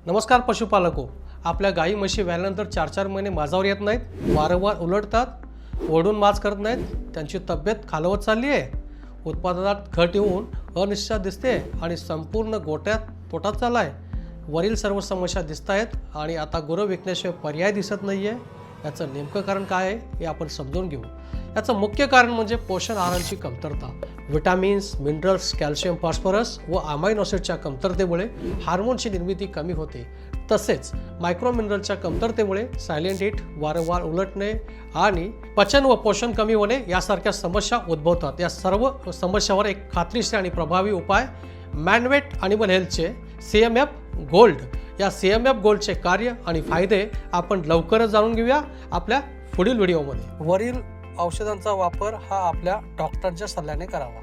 नमस्कार पशुपालको. आपल्या गाई म्हशी व्याल्यानंतर 4-4 महिने माझावर येत नाहीत, वारंवार उलटतात, ओढून माज करत नाहीत, त्यांची तब्येत खालवत चालली आहे, उत्पादनात घट येऊन अनिश्चितता दिसते आणि संपूर्ण गोट्यात तोटात चालला आहे. वरील सर्व समस्या दिसत आहेत आणि आता गुरं विकण्याशिवाय पर्याय दिसत नाही आहे. याचं नेमकं कारण काय आहे हे आपण समजून घेऊ. याचं मुख्य कारण म्हणजे पोषण आहारांची कमतरता. विटॅमिन्स, मिनरल्स, कॅल्शियम, फॉस्फरस व अमायनो ॲसिडच्या कमतरतेमुळे हार्मोनची निर्मिती कमी होते. तसेच मायक्रो मिनरलच्या कमतरतेमुळे सायलेंट हिट, वारंवार उलटणे आणि पचन व पोषण कमी होणे यासारख्या समस्या उद्भवतात. या सर्व समस्यावर एक खात्रीशीर आणि प्रभावी उपाय मॅनवेट ॲनिमल हेल्थचे CMF गोल्ड. या CMF गोल्डचे कार्य आणि फायदे आपण लवकरच जाणून घेऊया आपल्या पुढील व्हिडिओमध्ये. वरील औषधांचा वापर हा आपल्या डॉक्टरांच्या सल्ल्याने करावा.